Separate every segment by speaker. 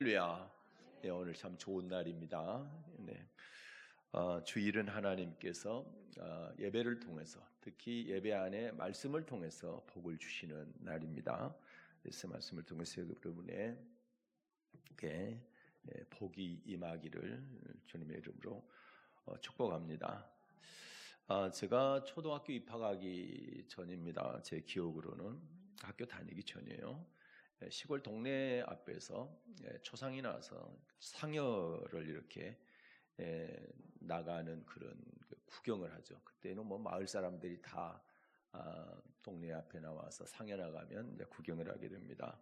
Speaker 1: 할렐루야. 네, 오늘 참 좋은 날입니다. 네. 주일은 하나님께서 예배를 통해서, 특히 예배 안에 말씀을 통해서 복을 주시는 날입니다. 그래서 말씀을 통해서 여러분에게 복이 임하기를 주님의 이름으로 축복합니다. 제가 초등학교 입학하기 전입니다. 제 기억으로는 학교 다니기 전이에요. 시골 동네 앞에서 초상이 나서 상여를 이렇게 나가는 그런 구경을 하죠. 그때는 뭐 마을 사람들이 다 동네 앞에 나와서 상여 나가면 이제 구경을 하게 됩니다.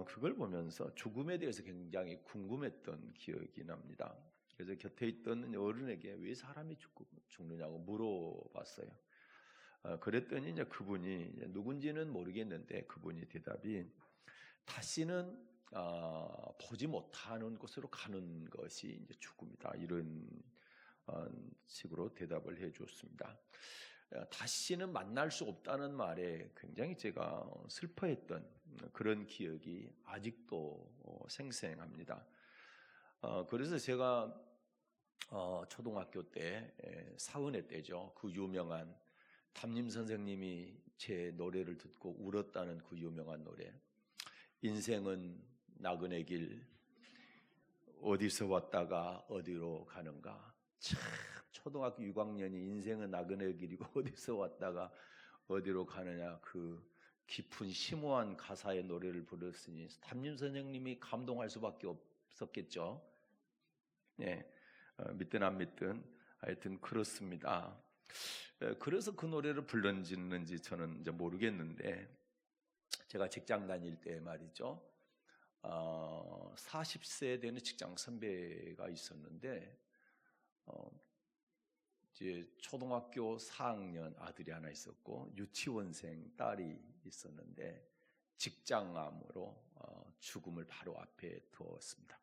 Speaker 1: 그걸 보면서 죽음에 대해서 굉장히 궁금했던 기억이 납니다. 그래서 곁에 있던 어른에게 왜 사람이 죽느냐고 물어봤어요. 그랬더니 이제 그분이 누군지는 모르겠는데 그분이 대답이 다시는 보지 못하는 곳으로 가는 것이 이제 죽음이다, 이런 식으로 대답을 해주었습니다. 다시는 만날 수 없다는 말에 굉장히 제가 슬퍼했던 그런 기억이 아직도 생생합니다. 그래서 제가 초등학교 때 사은회 때죠. 그 유명한 담임 선생님이 제 노래를 듣고 울었다는 그 유명한 노래, 인생은 나그네 길 어디서 왔다가 어디로 가는가. 참, 초등학교 6학년이 인생은 나그네 길이고 어디서 왔다가 어디로 가느냐, 그 깊은 심오한 가사의 노래를 불렀으니 담임 선생님이 감동할 수밖에 없었겠죠. 네, 믿든 안 믿든 하여튼 그렇습니다. 그래서 그 노래를 불렀는지 저는 이제 모르겠는데, 제가 직장 다닐 때 말이죠, 40세 되는 직장 선배가 있었는데, 이제 초등학교 4학년 아들이 하나 있었고 유치원생 딸이 있었는데 직장암으로 죽음을 바로 앞에 두었습니다.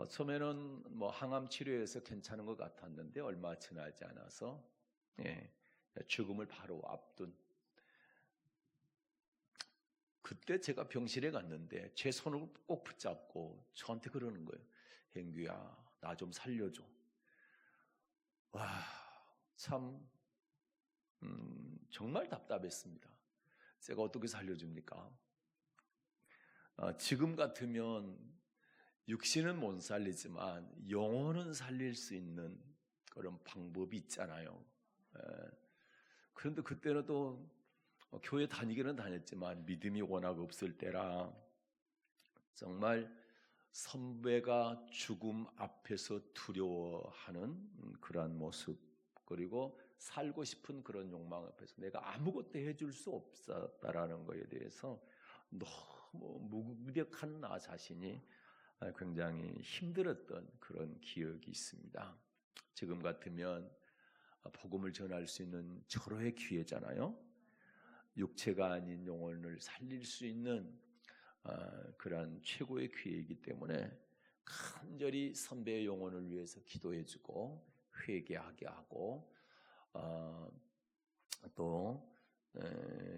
Speaker 1: 처음에는 뭐 항암 치료해서 괜찮은 것 같았는데 얼마 지나지 않아서 죽음을 바로 앞둔, 그때 제가 병실에 갔는데 제 손을 꼭 붙잡고 저한테 그러는 거예요. 행규야, 나 좀 살려줘. 와, 참 정말 답답했습니다. 제가 어떻게 살려줍니까? 지금 같으면 육신은 못 살리지만 영혼은 살릴 수 있는 그런 방법이 있잖아요. 그런데 그때는 또 교회 다니기는 다녔지만 믿음이 워낙 없을 때라 정말 선배가 죽음 앞에서 두려워하는 그러한 모습, 그리고 살고 싶은 그런 욕망 앞에서 내가 아무것도 해줄 수 없었다라는 것에 대해서 너무 무기력한 나 자신이 굉장히 힘들었던 그런 기억이 있습니다. 지금 같으면 복음을 전할 수 있는 절호의 기회잖아요. 육체가 아닌 영혼을 살릴 수 있는 그러한 최고의 기회이기 때문에 간절히 선배의 영혼을 위해서 기도해주고 회개하게 하고 또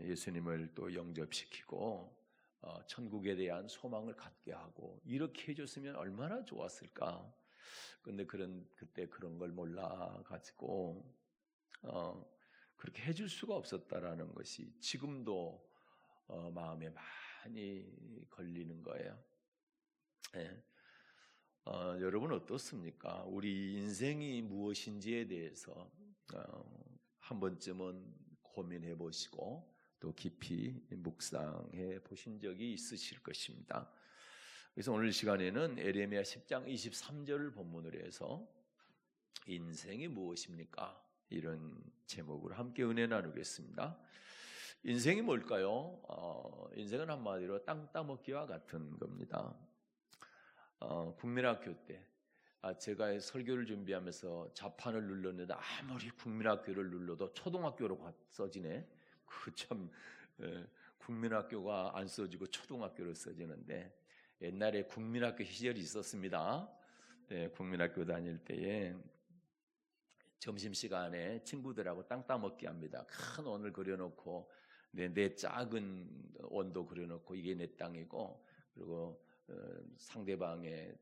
Speaker 1: 예수님을 또 영접시키고 천국에 대한 소망을 갖게 하고 이렇게 해줬으면 얼마나 좋았을까. 근데 그때 그런 걸 몰라가지고 그렇게 해줄 수가 없었다라는 것이 지금도 마음에 많이 걸리는 거예요. 네. 여러분 어떻습니까? 우리 인생이 무엇인지에 대해서 한 번쯤은 고민해 보시고 또 깊이 묵상해 보신 적이 있으실 것입니다. 그래서 오늘 시간에는 에레미야 10장 23절을 본문으로 해서 인생이 무엇입니까? 이런 제목으로 함께 은혜 나누겠습니다. 인생이 뭘까요? 인생은 한마디로 땅 따먹기와 같은 겁니다. 국민학교 때 제가 설교를 준비하면서 자판을 눌렀는데 아무리 국민학교를 눌러도 초등학교로 써지네. 그 참 국민학교가 안 써지고 초등학교로 써지는데, 옛날에 국민학교 시절이 있었습니다. 국민학교 다닐 때에 점심시간에 친구들하고 땅 따먹기 합니다. 큰 원을 그려놓고 내 작은 원도 그려놓고 이게 내 땅이고 그리고 상대방의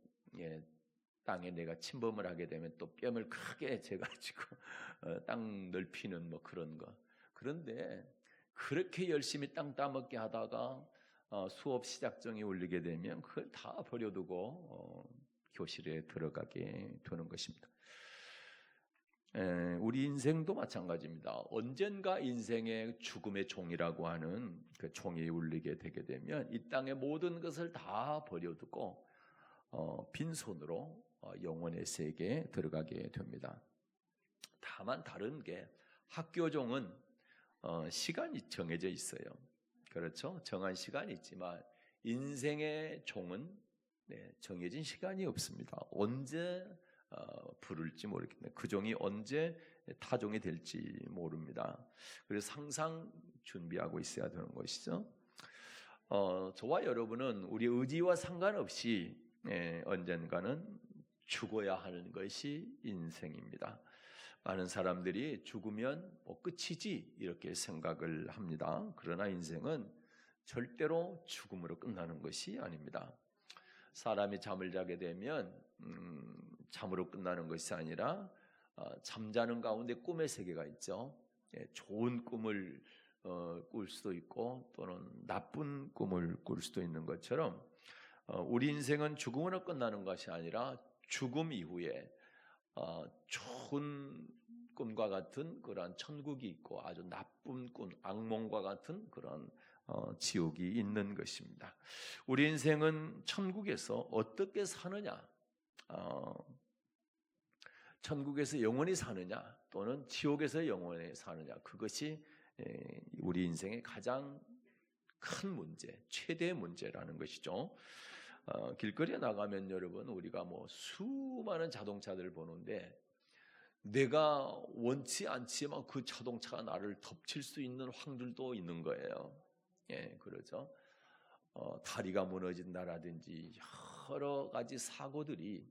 Speaker 1: 땅에 내가 침범을 하게 되면 또 뼘을 크게 재가지고 땅 넓히는 뭐 그런 거. 그런데 그렇게 열심히 땅 따먹게 하다가 수업 시작정이 울리게 되면 그걸 다 버려두고 교실에 들어가게 되는 것입니다. 우리 인생도 마찬가지입니다. 언젠가 인생의 죽음의 종이라고 하는 그 종이 울리게 되게 되면 이 땅의 모든 것을 다 버려두고 빈손으로 영원의 세계에 들어가게 됩니다. 다만 다른 게 학교종은 시간이 정해져 있어요. 그렇죠? 정한 시간이 있지만 인생의 종은 정해진 시간이 없습니다. 언제 부를지 모르겠네요. 그 종이 언제 타종이 될지 모릅니다. 그래서 항상 준비하고 있어야 되는 것이죠. 저와 여러분은 우리 의지와 상관없이 언젠가는 죽어야 하는 것이 인생입니다. 많은 사람들이 죽으면 끝이지 이렇게 생각을 합니다. 그러나 인생은 절대로 죽음으로 끝나는 것이 아닙니다. 사람이 잠을 자게 되면 잠으로 끝나는 것이 아니라 잠자는 가운데 꿈의 세계가 있죠. 좋은 꿈을 꿀 수도 있고 또는 나쁜 꿈을 꿀 수도 있는 것처럼 우리 인생은 죽음으로 끝나는 것이 아니라 죽음 이후에 좋은 꿈과 같은 그런 천국이 있고 아주 나쁜 꿈, 악몽과 같은 그런 지옥이 있는 것입니다. 우리 인생은 천국에서 어떻게 사느냐, 천국에서 영원히 사느냐 또는 지옥에서 영원히 사느냐, 그것이 우리 인생의 가장 큰 문제, 최대의 문제라는 것이죠. 길거리에 나가면 여러분 우리가 수많은 자동차들을 보는데 내가 원치 않지만 그 자동차가 나를 덮칠 수 있는 확률도 있는 거예요. 그러죠. 다리가 무너진다라든지 여러 가지 사고들이,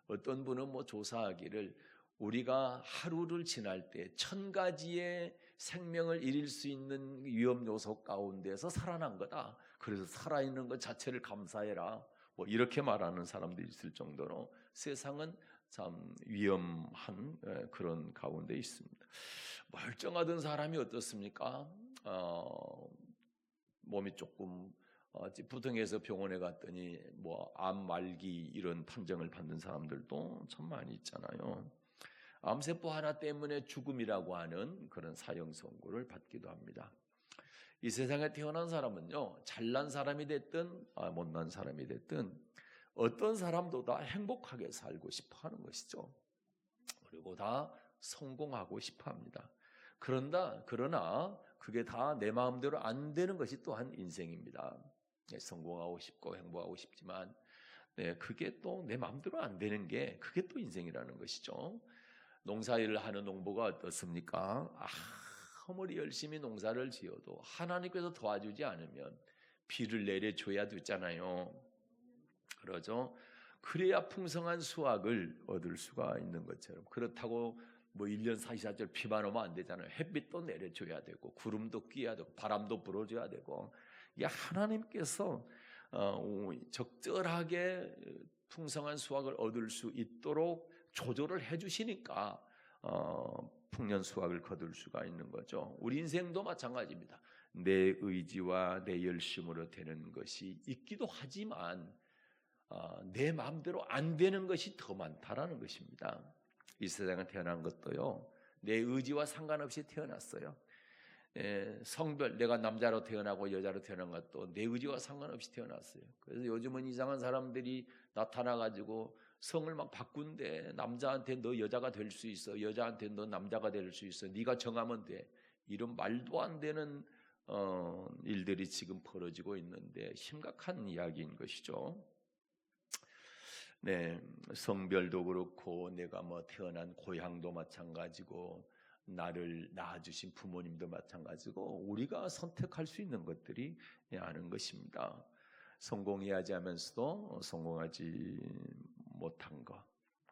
Speaker 1: 어떤 분은 조사하기를 우리가 하루를 지날 때 1000가지의 생명을 잃을 수 있는 위험 요소 가운데서 살아난 거다. 그래서 살아있는 것 자체를 감사해라. 이렇게 말하는 사람들이 있을 정도로 세상은 참 위험한 그런 가운데 있습니다. 멀쩡하던 사람이 어떻습니까? 몸이 조금 부통해서 병원에 갔더니 암 말기 이런 판정을 받는 사람들도 참 많이 있잖아요. 암세포 하나 때문에 죽음이라고 하는 그런 사형 선고를 받기도 합니다. 이 세상에 태어난 사람은요, 잘난 사람이 됐든 못난 사람이 됐든 어떤 사람도 다 행복하게 살고 싶어 하는 것이죠. 그리고 다 성공하고 싶어 합니다. 그러나 그게 다 내 마음대로 안 되는 것이 또한 인생입니다. 성공하고 싶고 행복하고 싶지만 그게 또 내 마음대로 안 되는 게 그게 또 인생이라는 것이죠. 농사일을 하는 농부가 어떻습니까? 아무리 열심히 농사를 지어도 하나님께서 도와주지 않으면 비를 내려줘야 되잖아요. 그러죠. 그래야 풍성한 수확을 얻을 수가 있는 것처럼, 그렇다고 1년 44절 비만 오면 안 되잖아요. 햇빛도 내려줘야 되고 구름도 끼야 되고 바람도 불어줘야 되고, 이게 하나님께서 적절하게 풍성한 수확을 얻을 수 있도록 조절을 해주시니까 풍년 수확을 거둘 수가 있는 거죠. 우리 인생도 마찬가지입니다. 내 의지와 내 열심으로 되는 것이 있기도 하지만 내 마음대로 안 되는 것이 더 많다라는 것입니다. 이 세상에 태어난 것도요, 내 의지와 상관없이 태어났어요. 성별, 내가 남자로 태어나고 여자로 태어난 것도 내 의지와 상관없이 태어났어요. 그래서 요즘은 이상한 사람들이 나타나가지고 성을 막 바꾼대. 남자한테 너 여자가 될 수 있어, 여자한테 너 남자가 될 수 있어, 네가 정하면 돼. 이런 말도 안 되는 일들이 지금 벌어지고 있는데 심각한 이야기인 것이죠. 성별도 그렇고 내가 태어난 고향도 마찬가지고 나를 낳아주신 부모님도 마찬가지고 우리가 선택할 수 있는 것들이 많은 것입니다. 성공해야지 하면서도 성공하지 못한 것,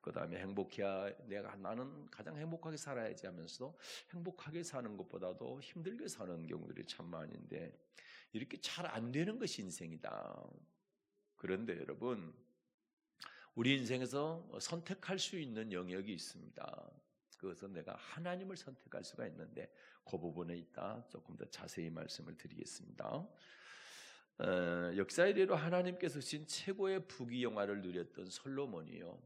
Speaker 1: 그 다음에 행복해야 나는 가장 행복하게 살아야지 하면서도 행복하게 사는 것보다도 힘들게 사는 경우들이 참 많은데, 이렇게 잘 안 되는 것이 인생이다. 그런데 여러분, 우리 인생에서 선택할 수 있는 영역이 있습니다. 그것은 내가 하나님을 선택할 수가 있는데 그 부분에 있다 조금 더 자세히 말씀을 드리겠습니다. 역사의 이래로 하나님께서 주신 최고의 부귀영화를 누렸던 솔로몬이요,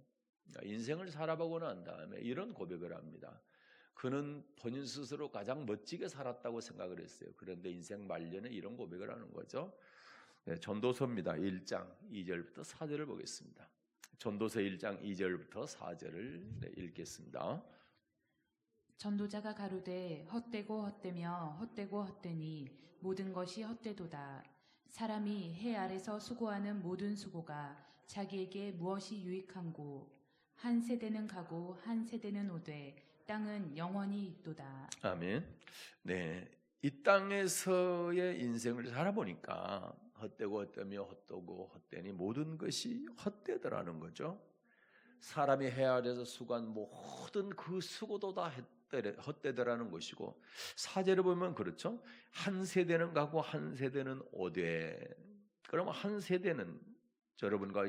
Speaker 1: 인생을 살아보고 난 다음에 이런 고백을 합니다. 그는 본인 스스로 가장 멋지게 살았다고 생각을 했어요. 그런데 인생 말년에 이런 고백을 하는 거죠. 전도서입니다. 1장 2절부터 4절을 보겠습니다. 전도서 1장 2절부터 4절을 읽겠습니다.
Speaker 2: 전도자가 가로되 헛되고 헛되며 헛되고 헛되니 모든 것이 헛되도다. 사람이 해 아래서 수고하는 모든 수고가 자기에게 무엇이 유익한고. 한 세대는 가고 한 세대는 오되 땅은 영원히 있도다.
Speaker 1: 아멘. 네, 이 땅에서의 인생을 살아보니까 헛되고 헛되며 헛되고 헛되니 모든 것이 헛되더라는 거죠. 사람이 해 아래서 수고한 모든 그 수고도 다 헛되더라는 것이고, 사제를 보면 그렇죠. 한 세대는 가고 한 세대는 오되. 그러면 한 세대는 여러분과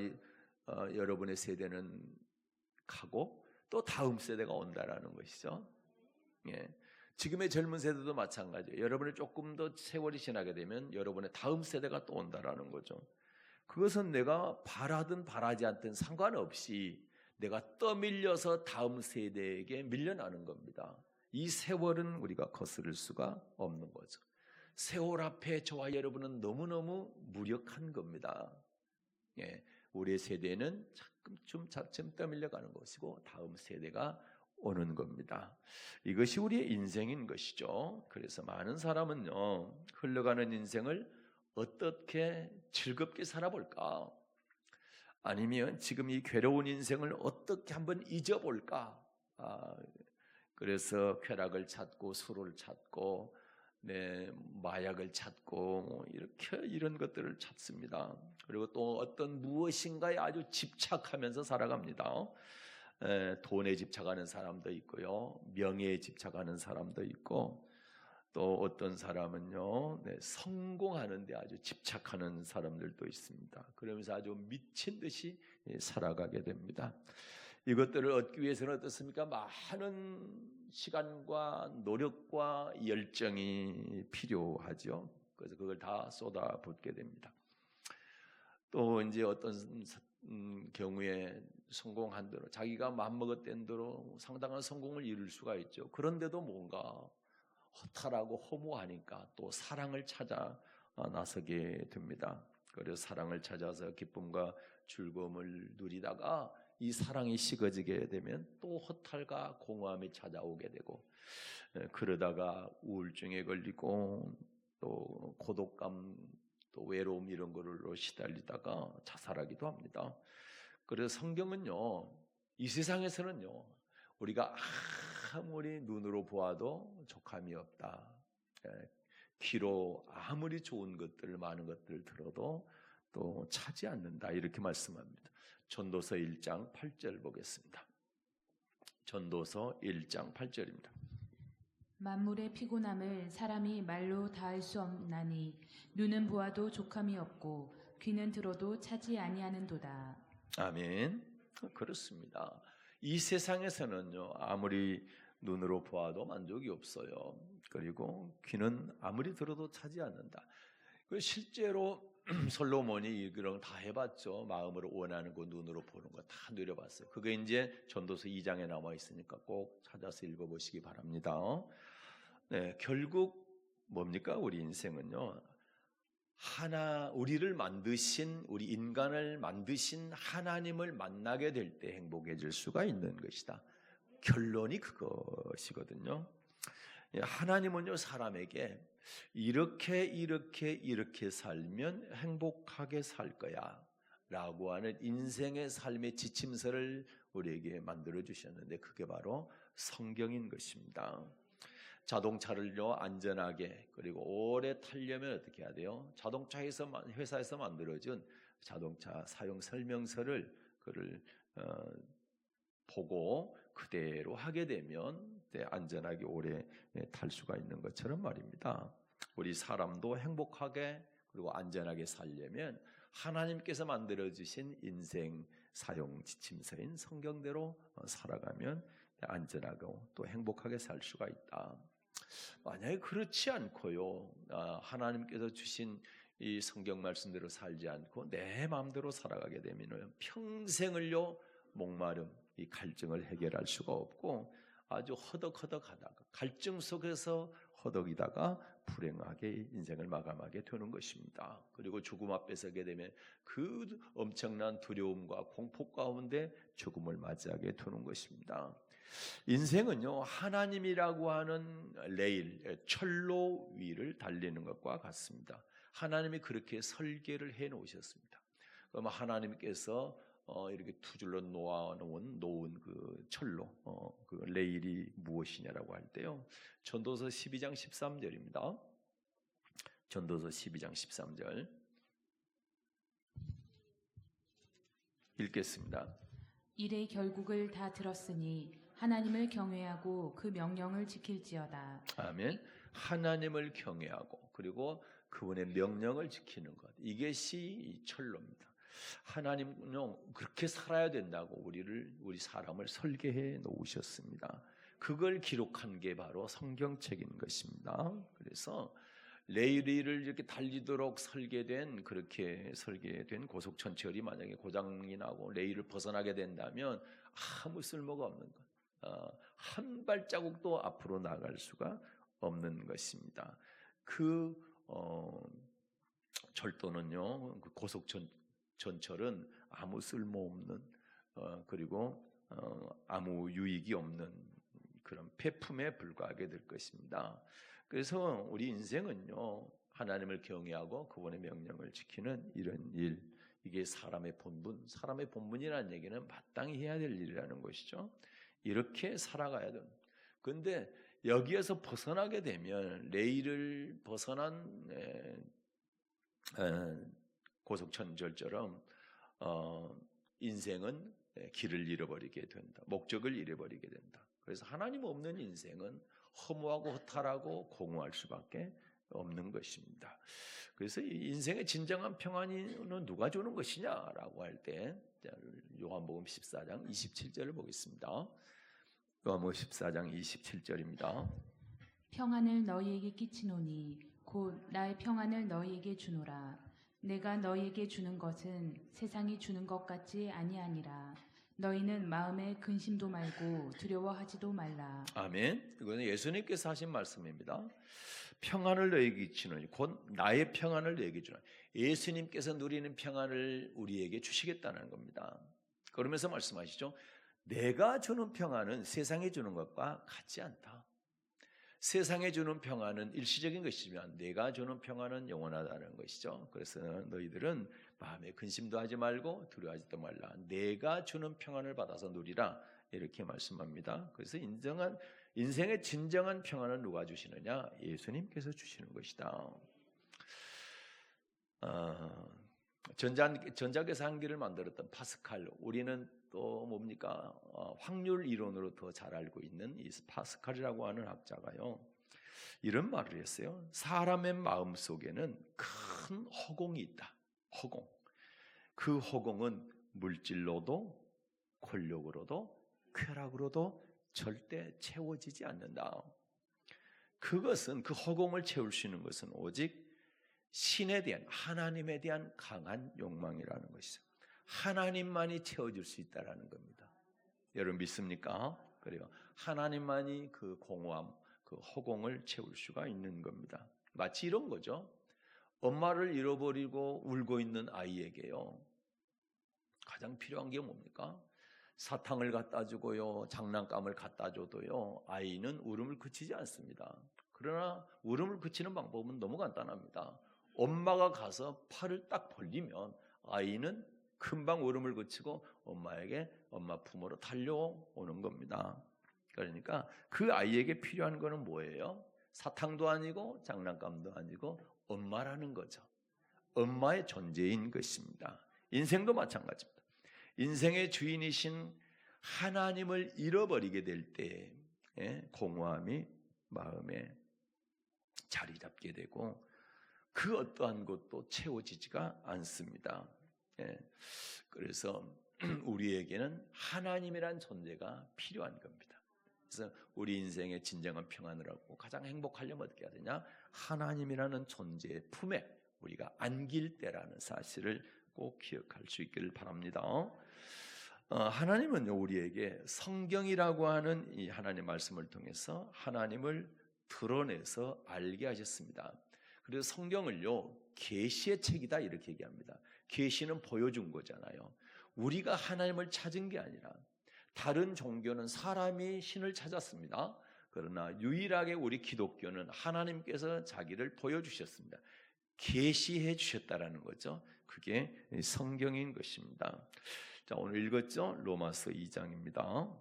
Speaker 1: 여러분의 세대는 가고 또 다음 세대가 온다라는 것이죠. 예. 지금의 젊은 세대도 마찬가지예요. 여러분이 조금 더 세월이 지나게 되면 여러분의 다음 세대가 또 온다라는 거죠. 그것은 내가 바라든 바라지 않든 상관없이 내가 떠밀려서 다음 세대에게 밀려나는 겁니다. 이 세월은 우리가 거스를 수가 없는 거죠. 세월 앞에 저와 여러분은 너무너무 무력한 겁니다. 예, 우리의 세대는 차츰 떠밀려가는 것이고 다음 세대가 오는 겁니다. 이것이 우리의 인생인 것이죠. 그래서 많은 사람은요, 흘러가는 인생을 어떻게 즐겁게 살아볼까? 아니면 지금 이 괴로운 인생을 어떻게 한번 잊어볼까? 그래서 쾌락을 찾고 술을 찾고 마약을 찾고 이렇게 이런 것들을 찾습니다. 그리고 또 어떤 무엇인가에 아주 집착하면서 살아갑니다. 돈에 집착하는 사람도 있고요, 명예에 집착하는 사람도 있고, 또 어떤 사람은요, 성공하는 데 아주 집착하는 사람들도 있습니다. 그러면서 아주 미친 듯이 살아가게 됩니다. 이것들을 얻기 위해서는 어떻습니까? 많은 시간과 노력과 열정이 필요하죠. 그래서 그걸 다 쏟아붓게 됩니다. 또 이제 어떤 경우에 성공한 대로 자기가 마음먹었던 대로 상당한 성공을 이룰 수가 있죠. 그런데도 뭔가 허탈하고 허무하니까 또 사랑을 찾아 나서게 됩니다. 그래서 사랑을 찾아서 기쁨과 즐거움을 누리다가 이 사랑이 식어지게 되면 또 허탈과 공허함이 찾아오게 되고, 그러다가 우울증에 걸리고 또 고독감, 또 외로움 이런 거로 시달리다가 자살하기도 합니다. 그래서 성경은요, 이 세상에서는요, 우리가 아무리 눈으로 보아도 족함이 없다. 귀로 아무리 좋은 것들, 많은 것들을 들어도 또 차지 않는다. 이렇게 말씀합니다. 전도서 1장 8절 보겠습니다. 전도서 1장 8절입니다.
Speaker 2: 만물의 피곤함을 사람이 말로 다할 수 없나니 눈은 보아도 족함이 없고 귀는 들어도 차지 아니하는도다. 아멘.
Speaker 1: 그렇습니다. 이 세상에서는요, 아무리 눈으로 보아도 만족이 없어요. 그리고 귀는 아무리 들어도 차지 않는다. 실제로 솔로몬이 이런 다 해봤죠. 마음으로 원하는 거, 눈으로 보는 거 다 누려봤어요. 그게 이제 전도서 2장에 나와 있으니까 꼭 찾아서 읽어보시기 바랍니다. 결국 뭡니까? 우리 인생은요, 우리를 만드신, 우리 인간을 만드신 하나님을 만나게 될 때 행복해질 수가 있는 것이다. 결론이 그것이거든요. 하나님은요, 사람에게 이렇게 살면 행복하게 살 거야 라고 하는 인생의 삶의 지침서를 우리에게 만들어 주셨는데, 그게 바로 성경인 것입니다. 자동차를요, 안전하게 그리고 오래 타려면 어떻게 해야 돼요? 회사에서 만들어준 자동차 사용 설명서를 보고 그대로 하게 되면 안전하게 오래 탈 수가 있는 것처럼 말입니다. 우리 사람도 행복하게 그리고 안전하게 살려면 하나님께서 만들어주신 인생 사용 지침서인 성경대로 살아가면 안전하고 또 행복하게 살 수가 있다. 만약에 그렇지 않고요, 하나님께서 주신 이 성경 말씀대로 살지 않고 내 마음대로 살아가게 되면 평생을요 목마름, 이 갈증을 해결할 수가 없고 아주 허덕허덕하다가 갈증 속에서 허덕이다가 불행하게 인생을 마감하게 되는 것입니다. 그리고 죽음 앞에 서게 되면 그 엄청난 두려움과 공포 가운데 죽음을 맞이하게 되는 것입니다. 인생은요 하나님이라고 하는 레일, 철로 위를 달리는 것과 같습니다. 하나님이 그렇게 설계를 해 놓으셨습니다. 그럼 하나님께서 이렇게 두 줄로 놓은 그 철로, 그 레일이 무엇이냐라고 할 때요, 전도서 12장 13절입니다. 전도서 12장 13절 읽겠습니다.
Speaker 2: 일의 결국을 다 들었으니 하나님을 경외하고 그 명령을 지킬지어다.
Speaker 1: 아멘. 하나님을 경외하고 그리고 그분의 명령을 지키는 것, 이것이 이 철로입니다. 하나님은 그렇게 살아야 된다고 우리 사람을 설계해 놓으셨습니다. 그걸 기록한 게 바로 성경책인 것입니다. 그래서 레일을 이렇게 달리도록 그렇게 설계된 고속천철이 만약에 고장이 나고 레일을 벗어나게 된다면 아무 쓸모가 없는 것, 한 발자국도 앞으로 나갈 수가 없는 것입니다. 절도는요, 그 고속전철은 아무 쓸모없는 그리고 아무 유익이 없는 그런 폐품에 불과하게 될 것입니다. 그래서 우리 인생은요 하나님을 경외하고 그분의 명령을 지키는 이런 일, 이게 사람의 본분이라는 얘기는 마땅히 해야 될 일이라는 것이죠. 이렇게 살아가야 됩니다. 그런데 여기에서 벗어나게 되면 레일을 벗어난 고속천철처럼 인생은 길을 잃어버리게 된다. 목적을 잃어버리게 된다. 그래서 하나님 없는 인생은 허무하고 허탈하고 공허할 수밖에 없는 것입니다. 그래서 이 인생의 진정한 평안은 누가 주는 것이냐라고 할 때 요한복음 14장 27절을 보겠습니다. 요한복음 14장 27절입니다.
Speaker 2: 평안을 너희에게 끼치노니 곧 나의 평안을 너희에게 주노라. 내가 너희에게 주는 것은 세상이 주는 것 같지 아니하니라. 너희는 마음에 근심도 말고 두려워하지도 말라.
Speaker 1: 아멘. 이거는 예수님께서 하신 말씀입니다. 평안을 너희에게 주노니 곧 나의 평안을 너희에게 주노니, 예수님께서 누리는 평안을 우리에게 주시겠다는 겁니다. 그러면서 말씀하시죠. 내가 주는 평안은 세상에 주는 것과 같지 않다. 세상에 주는 평안은 일시적인 것이지만 내가 주는 평안은 영원하다는 것이죠. 그래서 너희들은 마음에 근심도 하지 말고 두려워하지도 말라. 내가 주는 평안을 받아서 누리라. 이렇게 말씀합니다. 그래서 인생의 진정한 평안은 누가 주시느냐? 예수님께서 주시는 것이다. 전자계산기를 만들었던 파스칼, 우리는 또 뭡니까? 확률 이론으로 더 잘 알고 있는 이 파스칼이라고 하는 학자가요, 이런 말을 했어요. 사람의 마음 속에는 큰 허공이 있다. 허공. 그 허공은 물질로도 권력으로도 쾌락으로도 절대 채워지지 않는다. 그것은, 그 허공을 채울 수 있는 것은 오직 신에 대한, 하나님에 대한 강한 욕망이라는 것이죠. 하나님만이 채워줄 수 있다라는 겁니다. 여러분 믿습니까? 그래요. 하나님만이 그 공허함, 그 허공을 채울 수가 있는 겁니다. 마치 이런 거죠. 엄마를 잃어버리고 울고 있는 아이에게요, 가장 필요한 게 뭡니까? 사탕을 갖다 주고요, 장난감을 갖다 줘도요, 아이는 울음을 그치지 않습니다. 그러나 울음을 그치는 방법은 너무 간단합니다. 엄마가 가서 팔을 딱 벌리면 아이는 금방 울음을 그치고 엄마 품으로 달려오는 겁니다. 그러니까 그 아이에게 필요한 거는 뭐예요? 사탕도 아니고 장난감도 아니고 엄마라는 거죠. 엄마의 존재인 것입니다. 인생도 마찬가지입니다. 인생의 주인이신 하나님을 잃어버리게 될 때 공허함이 마음에 자리 잡게 되고 그 어떠한 것도 채워지지가 않습니다. 예. 그래서 우리에게는 하나님이란 존재가 필요한 겁니다. 그래서 우리 인생의 진정한 평안을 얻고 가장 행복하려면 어떻게 해야 되냐? 하나님이라는 존재의 품에 우리가 안길 때라는 사실을 꼭 기억할 수 있기를 바랍니다. 하나님은 우리에게 성경이라고 하는 이 하나님 말씀을 통해서 하나님을 드러내서 알게 하셨습니다. 그래서 성경을요, 계시의 책이다 이렇게 얘기합니다. 계시는 보여준 거잖아요. 우리가 하나님을 찾은 게 아니라 다른 종교는 사람이 신을 찾았습니다. 그러나 유일하게 우리 기독교는 하나님께서 자기를 보여주셨습니다. 계시해 주셨다라는 거죠. 그게 성경인 것입니다. 자, 오늘 읽었죠? 로마서 2장입니다.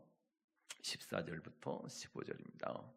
Speaker 1: 14절부터 15절입니다.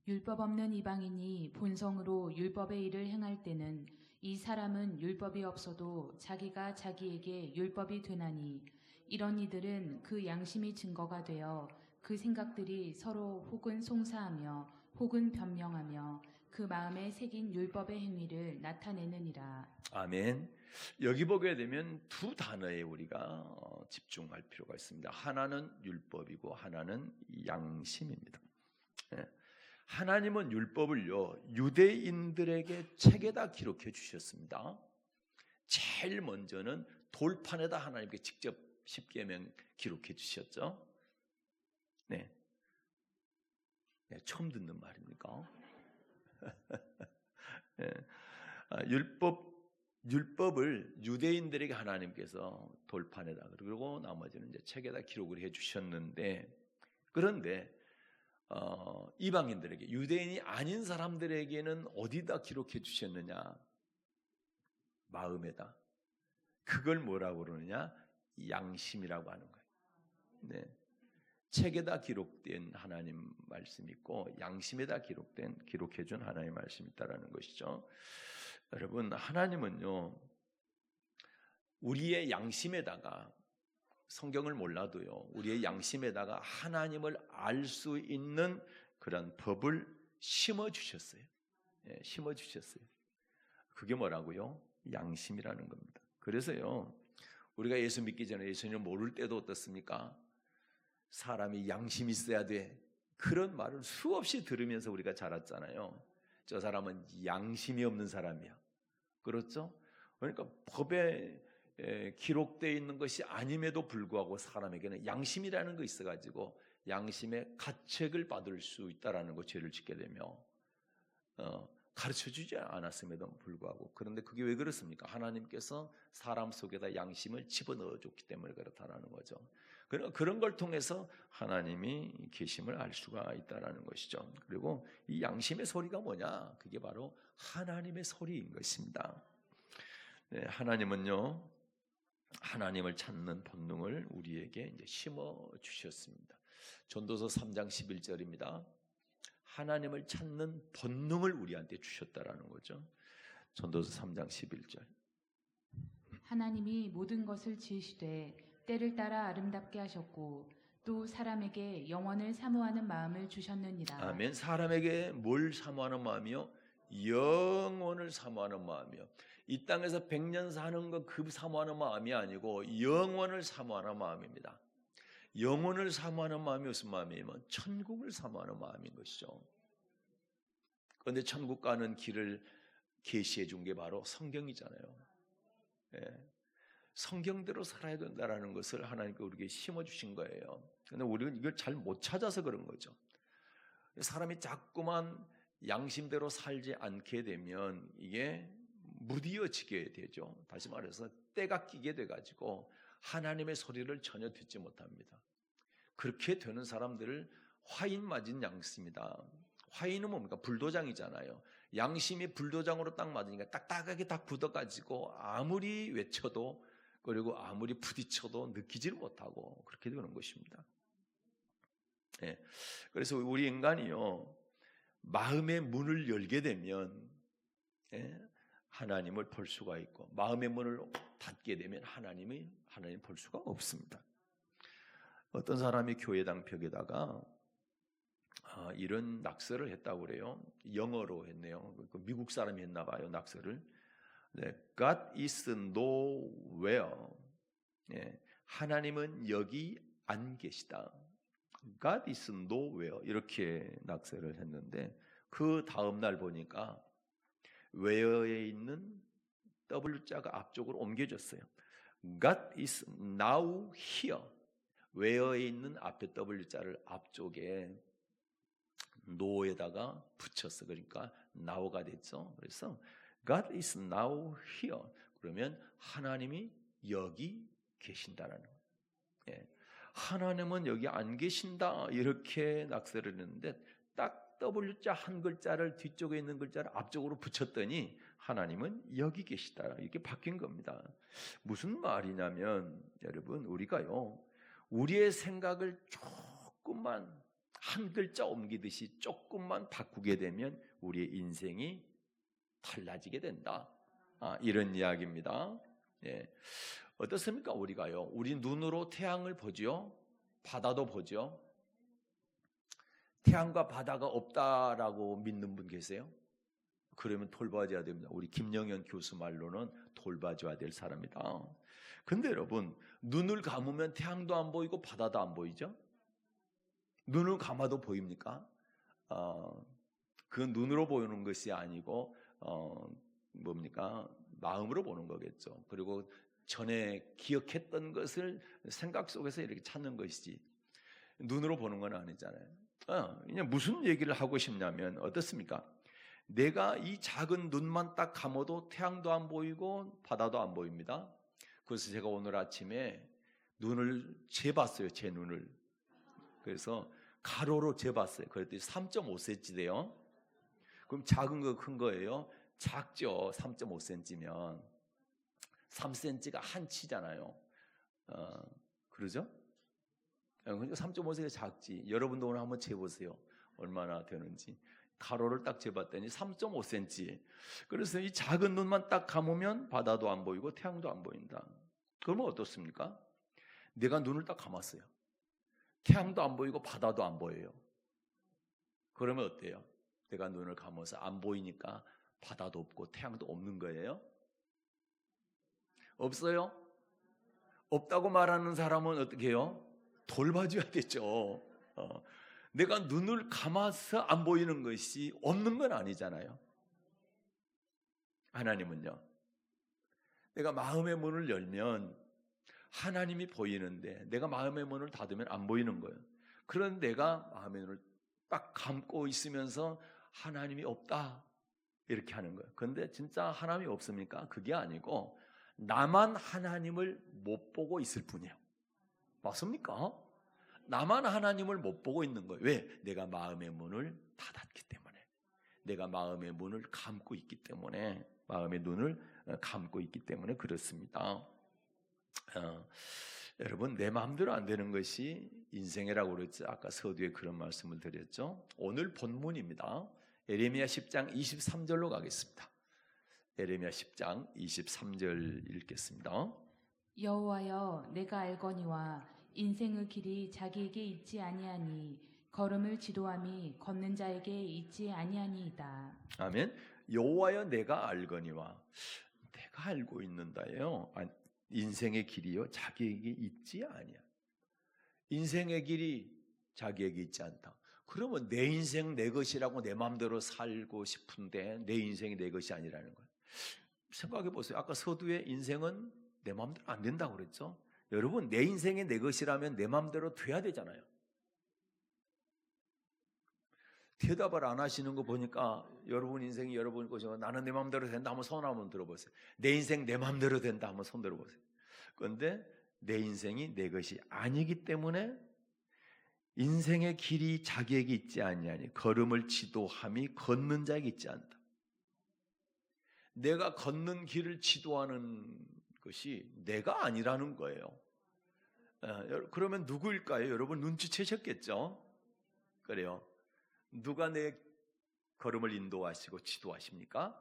Speaker 2: 율법 없는 이방인이 본성으로 율법의 일을 행할 때는 이 사람은 율법이 없어도 자기가 자기에게 율법이 되나니 이런 이들은 그 양심이 증거가 되어 그 생각들이 서로 혹은 송사하며 혹은 변명하며 그 마음에 새긴 율법의 행위를 나타내느니라.
Speaker 1: 아멘. 여기 보게 되면 두 단어에 우리가 집중할 필요가 있습니다. 하나는 율법이고 하나는 양심입니다. 하나님은 율법을요, 유대인들에게 책에다 기록해 주셨습니다. 제일 먼저는 돌판에다 하나님께 직접 십계명 기록해 주셨죠. 네, 처음 듣는 말입니까? 네. 율법을 유대인들에게 하나님께서 돌판에다, 그리고 나머지는 이제 책에다 기록을 해 주셨는데, 그런데 이방인들에게, 유대인이 아닌 사람들에게는 어디다 기록해 주셨느냐? 마음에다. 그걸 뭐라고 그러느냐? 양심이라고 하는 거예요. 네. 책에다 기록된 하나님 말씀이 있고 양심에다 기록해 준 하나님 말씀이 있다라는 것이죠. 여러분, 하나님은요, 우리의 양심에다가, 성경을 몰라도요, 우리의 양심에다가 하나님을 알 수 있는 그런 법을 심어주셨어요. 예, 심어주셨어요. 그게 뭐라고요? 양심이라는 겁니다. 그래서요, 우리가 예수 믿기 전에 예수님을 모를 때도 어떻습니까? 사람이 양심이 있어야 돼. 그런 말을 수없이 들으면서 우리가 자랐잖아요. 저 사람은 양심이 없는 사람이야. 그렇죠? 그러니까 법에 기록되어 있는 것이 아님에도 불구하고 사람에게는 양심이라는 거 있어가지고 양심의 가책을 받을 수 있다라는 거, 죄를 짓게 되며 가르쳐주지 않았음에도 불구하고. 그런데 그게 왜 그렇습니까? 하나님께서 사람 속에다 양심을 집어넣어줬기 때문에 그렇다라는 거죠. 그런 걸 통해서 하나님이 계심을 알 수가 있다라는 것이죠. 그리고 이 양심의 소리가 뭐냐? 그게 바로 하나님의 소리인 것입니다. 네, 하나님은요, 하나님을 찾는 본능을 우리에게 이제 심어 주셨습니다. 전도서 3장 11절입니다. 하나님을 찾는 본능을 우리한테 주셨다라는 거죠. 전도서 3장 11절.
Speaker 2: 하나님이 모든 것을 지으시되 때를 따라 아름답게 하셨고 또 사람에게 영원을 사모하는 마음을 주셨느니라.
Speaker 1: 아멘. 사람에게 뭘 사모하는 마음이요? 영원을 사모하는 마음이요. 이 땅에서 100년 사는 거 그 사모하는 마음이 아니고 영원을 사모하는 마음입니다. 영혼을 사모하는 마음이 무슨 마음이냐면 천국을 사모하는 마음인 것이죠. 그런데 천국 가는 길을 계시해 준 게 바로 성경이잖아요. 예. 성경대로 살아야 된다는 것을 하나님께 우리에게 심어주신 거예요. 그런데 우리는 이걸 잘 못 찾아서 그런 거죠. 사람이 자꾸만 양심대로 살지 않게 되면 이게 무디어지게 되죠. 다시 말해서 때가 끼게 돼가지고 하나님의 소리를 전혀 듣지 못합니다. 그렇게 되는 사람들을 화인 맞은 양심이다. 화인은 뭡니까? 불도장이잖아요. 양심이 불도장으로 딱 맞으니까 딱딱하게 딱 굳어가지고 아무리 외쳐도, 그리고 아무리 부딪혀도 느끼지를 못하고 그렇게 되는 것입니다. 예. 그래서 우리 인간이요, 마음의 문을 열게 되면 하나님을 볼 수가 있고, 마음의 문을 닫게 되면 하나님 볼 수가 없습니다. 어떤 사람이 교회당 벽에다가 이런 낙서를 했다고 그래요. 영어로 했네요. 미국 사람이 했나 봐요, 낙서를. 네, God is nowhere. 예, 하나님은 여기 안 계시다. God is nowhere 이렇게 낙서를 했는데 그 다음 날 보니까 where에 있는 W자가 앞쪽으로 옮겨졌어요. God is now here. where에 있는 앞에 W자를 앞쪽에 now에다가 붙였어. 그러니까 now가 됐죠. 그래서 God is now here. 그러면 하나님이 여기 계신다라는 거예요. 예. 하나님은 여기 안 계신다 이렇게 낙서를 했는데 딱 W자 한 글자를 뒤쪽에 있는 글자를 앞쪽으로 붙였더니 하나님은 여기 계시다 이렇게 바뀐 겁니다. 무슨 말이냐면 여러분 우리가요 우리의 생각을 조금만 한 글자 옮기듯이 조금만 바꾸게 되면 우리의 인생이 달라지게 된다. 이런 이야기입니다. 예. 어떻습니까? 우리가요. 우리 눈으로 태양을 보죠. 바다도 보죠. 태양과 바다가 없다라고 믿는 분 계세요? 그러면 돌봐줘야 됩니다. 우리 김영현 교수 말로는 돌봐줘야 될 사람이다. 근데 여러분 눈을 감으면 태양도 안 보이고 바다도 안 보이죠? 눈을 감아도 보입니까? 그 눈으로 보이는 것이 아니고 뭡니까? 마음으로 보는 거겠죠. 그리고 전에 기억했던 것을 생각 속에서 이렇게 찾는 것이지 눈으로 보는 건 아니잖아요. 그냥 무슨 얘기를 하고 싶냐면 어떻습니까? 내가 이 작은 눈만 딱 감아도 태양도 안 보이고 바다도 안 보입니다. 그래서 제가 오늘 아침에 눈을 재봤어요. 제 눈을. 그래서 가로로 재봤어요. 그랬더니 3.5cm 돼요. 그럼 작은 거 큰 거예요? 작죠. 3.5cm면 3cm가 한 치잖아요. 그러죠? 그러니까 3.5cm가 작지. 여러분도 오늘 한번 재보세요. 얼마나 되는지. 가로를 딱 재봤더니 3.5cm. 그래서 이 작은 눈만 딱 감으면 바다도 안 보이고 태양도 안 보인다. 그러면 어떻습니까? 내가 눈을 딱 감았어요. 태양도 안 보이고 바다도 안 보여요. 그러면 어때요? 내가 눈을 감아서 안 보이니까 바다도 없고 태양도 없는 거예요? 없어요? 없다고 말하는 사람은 어떻게 해요? 돌봐줘야 되죠. 내가 눈을 감아서 안 보이는 것이 없는 건 아니잖아요. 하나님은요. 내가 마음의 문을 열면 하나님이 보이는데 내가 마음의 문을 닫으면 안 보이는 거예요. 그런데 내가 마음의 문을 딱 감고 있으면서 하나님이 없다 이렇게 하는 거예요. 그런데 진짜 하나님이 없습니까? 그게 아니고 나만 하나님을 못 보고 있을 뿐이에요. 맞습니까? 나만 하나님을 못 보고 있는 거예요. 왜? 내가 마음의 문을 닫았기 때문에. 내가 마음의 문을 감고 있기 때문에. 마음의 눈을 감고 있기 때문에 그렇습니다. 여러분 내 마음대로 안 되는 것이 인생이라고 그랬죠. 아까 서두에 그런 말씀을 드렸죠. 오늘 본문입니다. 예레미야 10장 23절로 가겠습니다. 예레미야 10장 23절 읽겠습니다.
Speaker 2: 여호와여 내가 알거니와 인생의 길이 자기에게 있지 아니하니 걸음을 지도함이 걷는 자에게 있지 아니하니이다.
Speaker 1: 아멘. 여호와여 내가 알거니와 내가 알고 있는다예요. 인생의 길이요 자기에게 있지 아니야. 인생의 길이 자기에게 있지 않다. 그러면 내 인생 내 것이라고 내 마음대로 살고 싶은데 내 인생이 내 것이 아니라는 거예요. 생각해 보세요. 아까 서두에 인생은 내 마음대로 안 된다고 그랬죠. 여러분 내 인생이 내 것이라면 내 마음대로 돼야 되잖아요. 대답을 안 하시는 거 보니까 여러분 인생이 여러분 것이고 나는 내 마음대로 된다 하면 손 한번 들어보세요. 내 인생 내 마음대로 된다 하면 손 들어보세요. 그런데 내 인생이 내 것이 아니기 때문에 인생의 길이 자기에게 있지 아니하니 걸음을 지도함이 걷는 자에게 있지 않다. 내가 걷는 길을 지도하는 것이 내가 아니라는 거예요. 그러면 누구일까요? 여러분 눈치채셨겠죠? 그래요. 누가 내 걸음을 인도하시고 지도하십니까?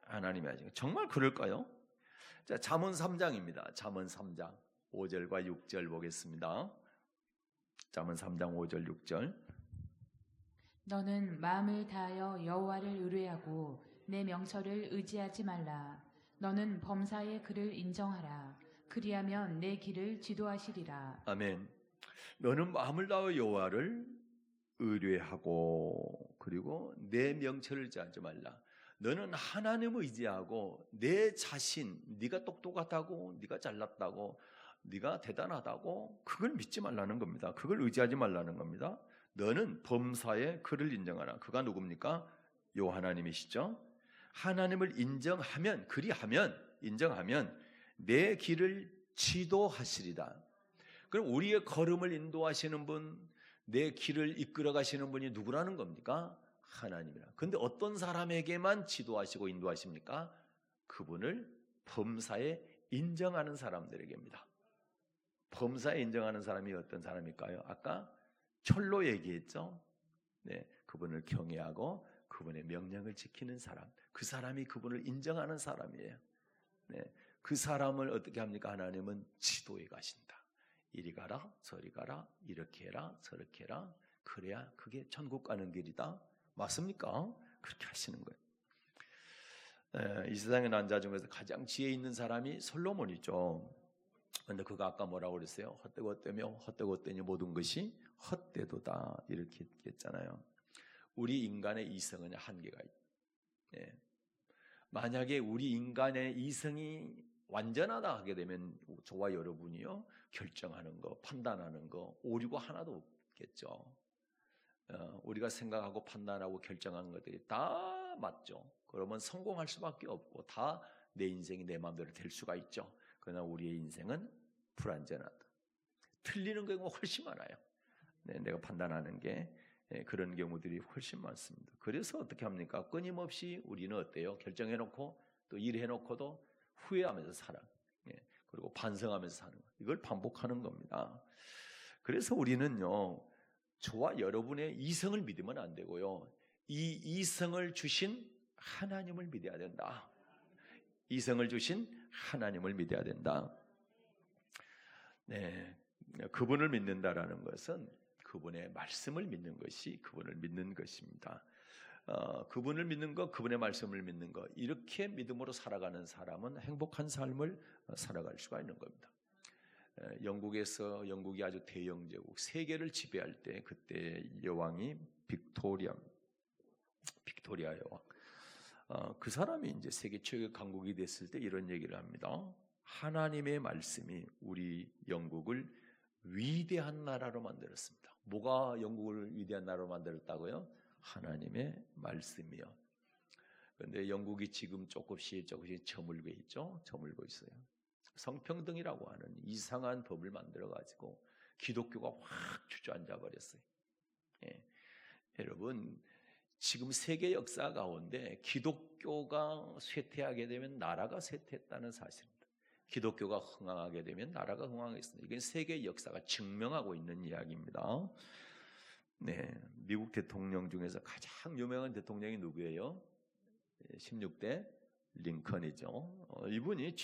Speaker 1: 하나님이 하시고. 정말 그럴까요? 자, 잠언 3장입니다. 잠언 3장 5절과 6절 보겠습니다. 잠언 3장 5절 6절
Speaker 2: 너는 마음을 다하여 여호와를 의뢰하고 내 명철을 의지하지 말라. 너는 범사의 그를 인정하라. 그리하면 내 길을 지도하시리라.
Speaker 1: 아멘. 너는 마음을 다하여 여호와를 의뢰하고 그리고 내 명철을 의지하지 말라. 너는 하나님을 의지하고 내 자신, 네가 똑똑하다고, 네가 잘났다고, 네가 대단하다고 그걸 믿지 말라는 겁니다. 그걸 의지하지 말라는 겁니다. 너는 범사에 그를 인정하라. 그가 누굽니까? 요 하나님이시죠. 하나님을 인정하면, 그리하면, 인정하면 내 길을 지도하시리다. 그럼 우리의 걸음을 인도하시는 분, 내 길을 이끌어 가시는 분이 누구라는 겁니까? 하나님이라. 근데 어떤 사람에게만 지도하시고 인도하십니까? 그분을 범사에 인정하는 사람들에게입니다. 범사에 인정하는 사람이 어떤 사람일까요? 아까 철로 얘기했죠. 네, 그분을 경외하고 그분의 명령을 지키는 사람, 그 사람이 그분을 인정하는 사람이에요. 네, 그 사람을 어떻게 합니까? 하나님은 지도해 가신다. 이리 가라, 저리 가라, 이렇게 해라, 저렇게 해라. 그래야 그게 천국 가는 길이다. 맞습니까? 그렇게 하시는 거예요. 이 세상에 난 자 중에서 가장 지혜 있는 사람이 솔로몬이죠. 그런데 그가 아까 뭐라고 그랬어요? 헛되고 헛되며 헛되고 헛되니 모든 것이 헛되도다 이렇게 했잖아요. 우리 인간의 이성은 한계가 있다. 예. 만약에 우리 인간의 이성이 완전하다 하게 되면 저와 여러분이요 결정하는 거, 판단하는 거 오류가 하나도 없겠죠. 우리가 생각하고 판단하고 결정하는 것들이 다 맞죠. 그러면 성공할 수밖에 없고 다 내 인생이 내 마음대로 될 수가 있죠. 그러나 우리의 인생은 불완전하다. 틀리는 경우가 훨씬 많아요. 네, 내가 판단하는 게 그런 경우들이 훨씬 많습니다. 그래서 어떻게 합니까? 끊임없이 우리는 어때요? 결정해놓고 또 일해놓고도 후회하면서 살아. 그리고 반성하면서 사는 거. 이걸 반복하는 겁니다. 그래서 우리는요, 저와 여러분의 이성을 믿으면 안 되고요. 이 이성을 주신 하나님을 믿어야 된다. 이성을 주신 하나님을 믿어야 된다. 네, 그분을 믿는다라는 것은 그분의 말씀을 믿는 것이 그분을 믿는 것입니다. 그분을 믿는 것, 그분의 말씀을 믿는 것, 이렇게 믿음으로 살아가는 사람은 행복한 삶을 살아갈 수가 있는 겁니다. 영국이 아주 대영제국, 세계를 지배할 때 그때 여왕이 빅토리아 여왕. 그 사람이 이제 세계 최고의 강국이 됐을 때 이런 얘기를 합니다. 하나님의 말씀이 우리 영국을 위대한 나라로 만들었습니다. 뭐가 영국을 위대한 나라로 만들었다고요? 하나님의 말씀이요. 그런데 영국이 지금 조금씩 저물고 있죠. 저물고 있어요. 성평등이라고 하는 이상한 법을 만들어가지고 기독교가 확 주저앉아 버렸어요. 여러분, 지금 세계 역사 가운데 기독교가 쇠퇴하게 되면 나라가 쇠퇴했다는 사실입니다. 기독교가 흥황하게 되면 나라가 흥황했습니다. 이건 세계 역사가 증명하고 있는 이야기입니다. 네, 미국 대통령 중에서 가장 유명한 대통령이 누구예요? 16대 링컨이죠. 이분이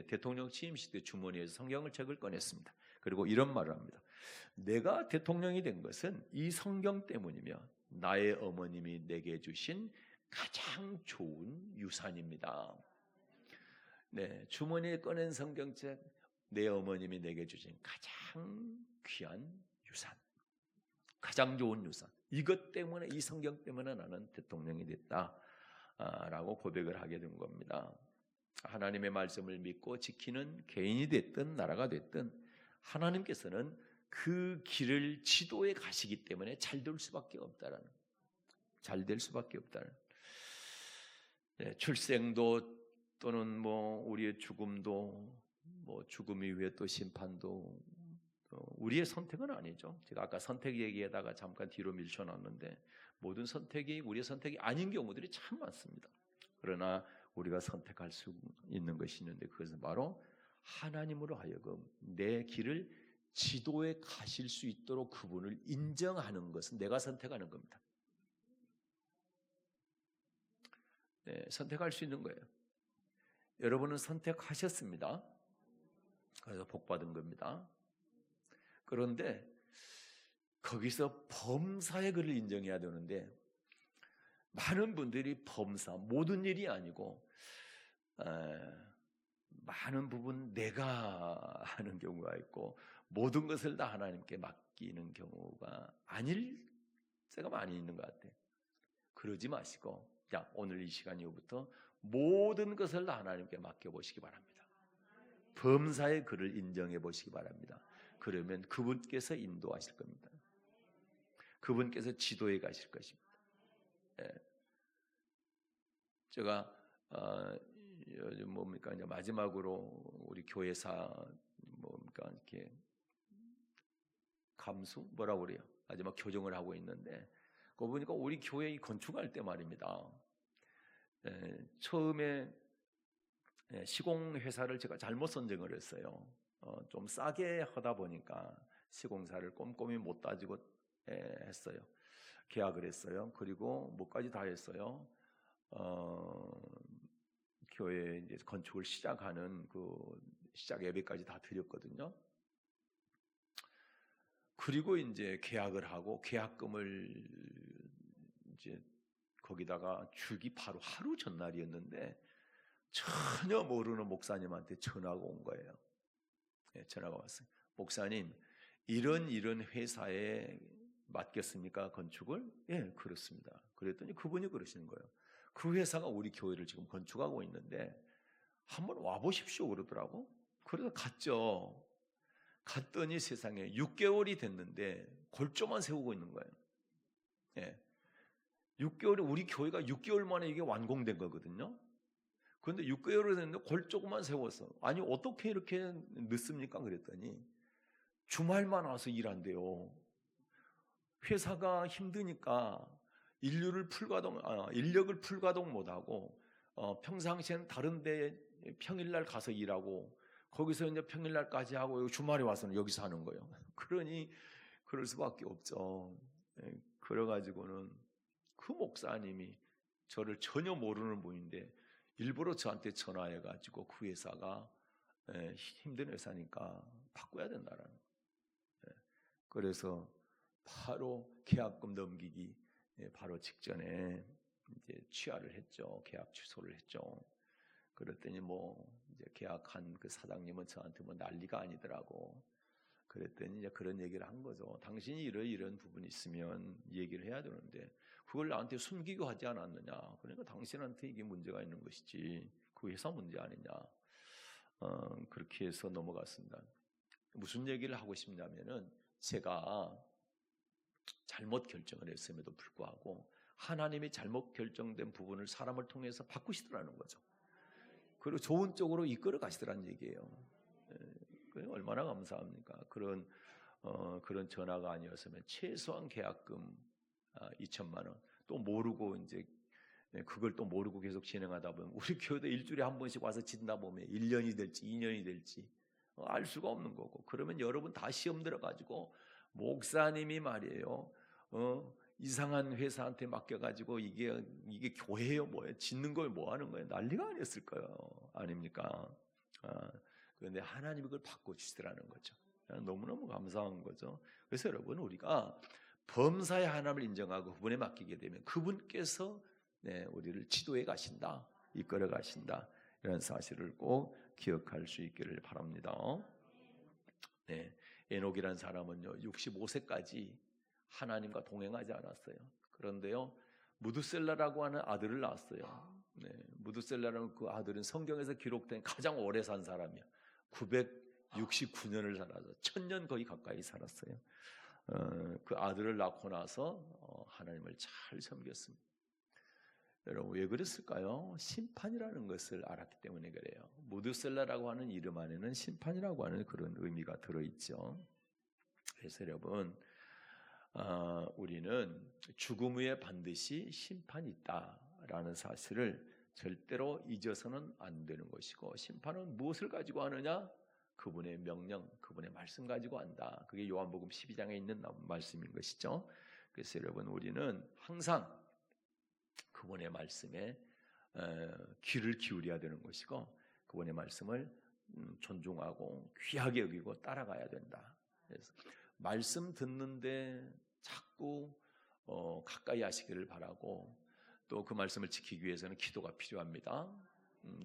Speaker 1: 대통령 취임식 때 주머니에서 성경을 책을 꺼냈습니다. 그리고 이런 말을 합니다. 내가 대통령이 된 것은 이 성경 때문이며 나의 어머님이 내게 주신 가장 좋은 유산입니다. 네, 주머니에 꺼낸 성경책, 내 어머님이 내게 주신 가장 귀한 유산, 가장 좋은 유산. 이것 때문에, 이 성경 때문에 나는 대통령이 됐다라고 고백을 하게 된 겁니다. 하나님의 말씀을 믿고 지키는 개인이 됐든 나라가 됐든 하나님께서는 그 길을 지도해 가시기 때문에 잘 될 수밖에 없다라는, 잘 될 수밖에 없다는. 네, 출생도 또는 우리의 죽음도 죽음 이후에 또 심판도 우리의 선택은 아니죠. 제가 아까 선택 얘기에다가 잠깐 뒤로 밀쳐놨는데 모든 선택이 우리의 선택이 아닌 경우들이 참 많습니다. 그러나 우리가 선택할 수 있는 것이 있는데 그것은 바로 하나님으로 하여금 내 길을 지도에 가실 수 있도록 그분을 인정하는 것은 내가 선택하는 겁니다. 네, 선택할 수 있는 거예요. 여러분은 선택하셨습니다. 그래서 복 받은 겁니다. 그런데 거기서 범사의 그를 인정해야 되는데 많은 분들이 범사, 모든 일이 아니고 많은 부분 내가 하는 경우가 있고 모든 것을 다 하나님께 맡기는 경우가 아닐 때가 많이 있는 것 같아요. 그러지 마시고 자, 오늘 이 시간 이후부터 모든 것을 다 하나님께 맡겨보시기 바랍니다. 범사의 그를 인정해 보시기 바랍니다. 그러면 그분께서 인도하실 겁니다. 그분께서 지도해 가실 것입니다. 예. 제가 요즘 뭡니까 이제 마지막으로 우리 교회사 뭡니까 이렇게 감수 뭐라고 그래요? 마지막 교정을 하고 있는데 그거 보니까 우리 교회 건축할 때 말입니다. 처음에 시공회사를 제가 잘못 선정을 했어요. 좀 싸게 하다 보니까 시공사를 꼼꼼히 못 따지고 했어요. 계약을 했어요. 그리고 뭐까지 다 했어요. 교회 이제 건축을 시작하는 그 시작 예배까지 다 드렸거든요. 그리고 이제 계약을 하고 계약금을 이제 거기다가 주기 바로 하루 전날이었는데 전혀 모르는 목사님한테 전화가 온 거예요. 전화가 왔어요. 목사님, 이런 회사에 맡겼습니까? 건축을? 예, 그렇습니다. 그랬더니 그분이 그러시는 거예요. 그 회사가 우리 교회를 지금 건축하고 있는데 한번 와보십시오 그러더라고. 그래서 갔죠. 갔더니 세상에 6개월이 됐는데 골조만 세우고 있는 거예요. 예. 6개월이 우리 교회가 6개월 만에 이게 완공된 거거든요. 그런데 6개월이 됐는데 골조만 세웠어. 아니 어떻게 이렇게 늦습니까? 그랬더니 주말만 와서 일한대요. 회사가 힘드니까 인력을 풀가동 못하고 평상시에는 다른 데 평일날 가서 일하고 거기서 이제 평일날까지 하고 주말에 와서는 여기서 하는 거예요. 그러니 그럴 수밖에 없죠. 그래가지고는 그 목사님이 저를 전혀 모르는 분인데 일부러 저한테 전화해가지고 그 회사가 힘든 회사니까 바꿔야 된다라는 거예요. 그래서 바로 계약금 넘기기 바로 직전에 이제 취하를 했죠. 계약 취소를 했죠. 그랬더니 이제 계약한 그 사장님은 저한테 난리가 아니더라고. 그랬더니 이제 그런 얘기를 한 거죠. 당신이 이런 부분이 있으면 얘기를 해야 되는데 그걸 나한테 숨기고 하지 않았느냐. 그러니까 당신한테 이게 문제가 있는 것이지 그 회사 문제 아니냐. 그렇게 해서 넘어갔습니다. 무슨 얘기를 하고 싶냐면은 제가 잘못 결정을 했음에도 불구하고 하나님이 잘못 결정된 부분을 사람을 통해서 바꾸시더라는 거죠. 그리고 좋은 쪽으로 이끌어 가시더라는 얘기예요. 얼마나 감사합니까? 그런 전화가 아니었으면 최소한 계약금 2천만 원 또 모르고 이제 그걸 또 모르고 계속 진행하다 보면 우리 교회도 일주일에 한 번씩 와서 짓다 보면 1년이 될지 2년이 될지 알 수가 없는 거고 그러면 여러분 다 시험 들어가지고 목사님이 말이에요. 이상한 회사한테 맡겨가지고 이게 교회예요 뭐예요? 짓는 걸 뭐 하는 거예요? 난리가 아니었을 거예요. 아닙니까? 그런데 하나님이 그걸 바꿔주시더라는 거죠. 너무너무 감사한 거죠. 그래서 여러분 우리가 범사의 하나님을 인정하고 그분에 맡기게 되면 그분께서 우리를 지도해 가신다. 이끌어 가신다. 이런 사실을 꼭 기억할 수 있기를 바랍니다. 에녹이라는 사람은요 65세까지 하나님과 동행하지 않았어요. 그런데요 무두셀라라고 하는 아들을 낳았어요. 무두셀라라는 그 아들은 성경에서 기록된 가장 오래 산 사람이야. 969년을 살아서 1000년 거의 가까이 살았어요. 그 아들을 낳고 나서 하나님을 잘 섬겼습니다. 여러분 왜 그랬을까요? 심판이라는 것을 알았기 때문에 그래요. 무두셀라라고 하는 이름 안에는 심판이라고 하는 그런 의미가 들어있죠. 그래서 여러분 우리는 죽음 후에 반드시 심판이 있다라는 사실을 절대로 잊어서는 안 되는 것이고 심판은 무엇을 가지고 하느냐? 그분의 명령, 그분의 말씀 가지고 한다. 그게 요한복음 12장에 있는 말씀인 것이죠. 그래서 여러분 우리는 항상 그분의 말씀에 귀를 기울여야 되는 것이고 그분의 말씀을 존중하고 귀하게 여기고 따라가야 된다. 그래서 말씀 듣는데 자꾸 가까이 하시기를 바라고, 또 그 말씀을 지키기 위해서는 기도가 필요합니다.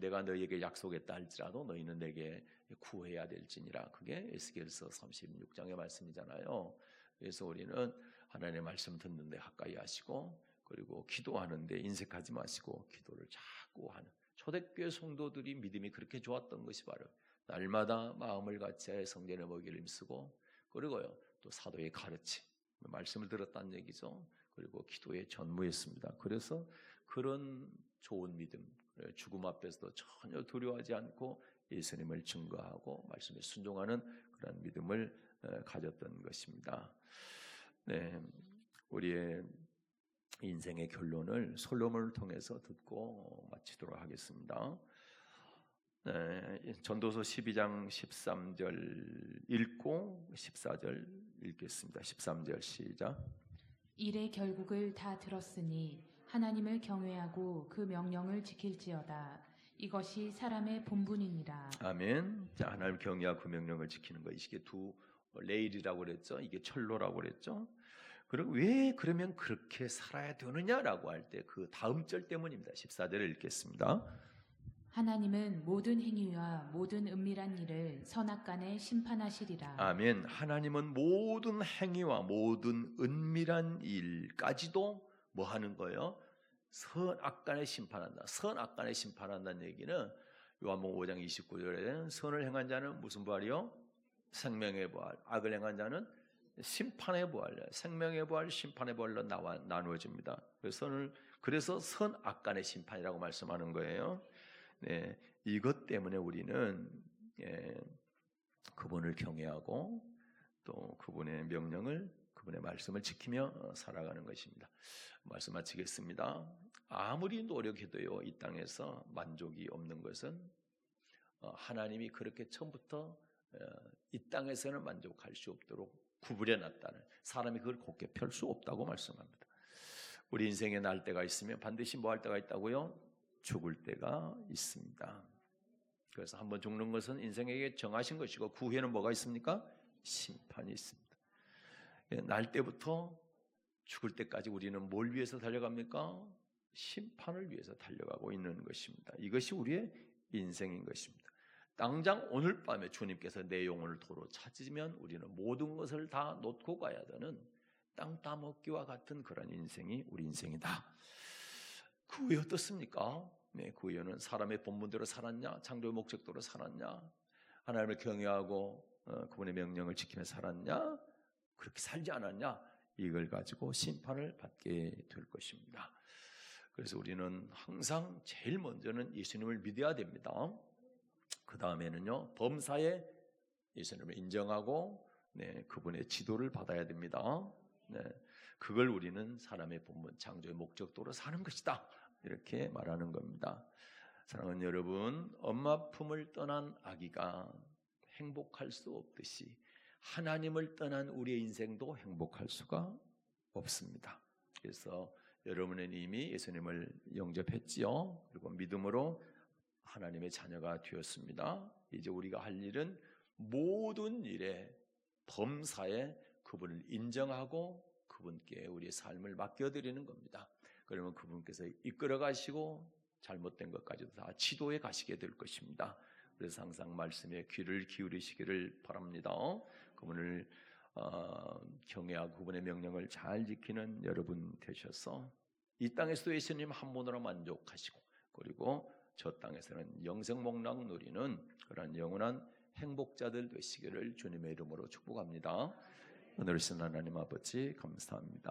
Speaker 1: 내가 너희에게 약속했다 할지라도 너희는 내게 구해야 될지니라. 그게 에스겔서 36장의 말씀이잖아요. 그래서 우리는 하나님의 말씀 듣는데 가까이 하시고, 그리고 기도하는데 인색하지 마시고 기도를 자꾸 하는 초대교회 성도들이 믿음이 그렇게 좋았던 것이 바로 날마다 마음을 같이 성전의 먹이를 힘쓰고, 그리고요 또 사도의 가르침, 말씀을 들었다는 얘기죠. 그리고 기도에 전무했습니다. 그래서 그런 좋은 믿음, 죽음 앞에서도 전혀 두려워하지 않고 예수님을 증거하고 말씀에 순종하는 그런 믿음을 가졌던 것입니다. 네, 우리의 인생의 결론을 솔로몬을 통해서 듣고 마치도록 하겠습니다. 네, 전도서 12장 13절 읽고 14절 읽겠습니다. 13절 시작.
Speaker 2: 일의 결국을 다 들었으니 하나님을 경외하고 그 명령을 지킬지어다. 이것이 사람의 본분이니라.
Speaker 1: 아멘. 자, 하나님 경외하고 그 명령을 지키는 거, 이게 두 레일이라고 그랬죠. 이게 철로라고 그랬죠. 그리고 왜 그러면 그렇게 살아야 되느냐라고 할 때 그 다음 절 때문입니다. 14절을 읽겠습니다.
Speaker 2: 하나님은 모든 행위와 모든 은밀한 일을 선악간에 심판하시리라.
Speaker 1: 아멘. 하나님은 모든 행위와 모든 은밀한 일까지도 뭐 하는 거예요? 선악간에 심판한다. 선악간에 심판한다는 얘기는 요한복음 5장 29절에는 선을 행한 자는 무슨 부활이요? 생명의 부활. 악을 행한 자는 심판의 부활. 생명의 부활, 심판의 부활로 나누어집니다. 그래서 선악간의 심판이라고 말씀하는 거예요. 네, 이것 때문에 우리는 그분을 경외하고 또 그분의 명령을, 그분의 말씀을 지키며 살아가는 것입니다. 말씀 마치겠습니다. 아무리 노력해도요 이 땅에서 만족이 없는 것은 하나님이 그렇게 처음부터 이 땅에서는 만족할 수 없도록 구부려놨다는, 사람이 그걸 곱게 펼 수 없다고 말씀합니다. 우리 인생에 날 때가 있으면 반드시 뭐 할 때가 있다고요? 죽을 때가 있습니다. 그래서 한번 죽는 것은 인생에게 정하신 것이고, 그 후에는 뭐가 있습니까? 심판이 있습니다. 날 때부터 죽을 때까지 우리는 뭘 위해서 달려갑니까? 심판을 위해서 달려가고 있는 것입니다. 이것이 우리의 인생인 것입니다. 당장 오늘 밤에 주님께서 내 영혼을 도로 찾으면 우리는 모든 것을 다 놓고 가야 되는 땅 따먹기와 같은 그런 인생이 우리 인생이다. 그 후에 어떻습니까? 네, 그 후에는 사람의 본분대로 살았냐, 창조의 목적대로 살았냐, 하나님을 경외하고 그분의 명령을 지키며 살았냐, 그렇게 살지 않았냐, 이걸 가지고 심판을 받게 될 것입니다. 그래서 우리는 항상 제일 먼저는 예수님을 믿어야 됩니다. 그 다음에는요 범사에 예수님을 인정하고 그분의 지도를 받아야 됩니다. 그걸 우리는 사람의 본분, 창조의 목적도로 사는 것이다, 이렇게 말하는 겁니다. 사랑하는 여러분, 엄마 품을 떠난 아기가 행복할 수 없듯이 하나님을 떠난 우리의 인생도 행복할 수가 없습니다. 그래서 여러분은 이미 예수님을 영접했지요. 그리고 믿음으로 하나님의 자녀가 되었습니다. 이제 우리가 할 일은 모든 일에 범사에 그분을 인정하고 그분께 우리의 삶을 맡겨드리는 겁니다. 그러면 그분께서 이끌어 가시고 잘못된 것까지도 다 지도해 가시게 될 것입니다. 그래서 항상 말씀에 귀를 기울이시기를 바랍니다. 그분을 경외하고 그분의 명령을 잘 지키는 여러분 되셔서 이 땅에서도 예수님 한 분으로 만족하시고, 그리고 저 땅에서는 영생목락 누리는 그런 영원한 행복자들 되시기를 주님의 이름으로 축복합니다. 오늘 오신 하나님 아버지 감사합니다.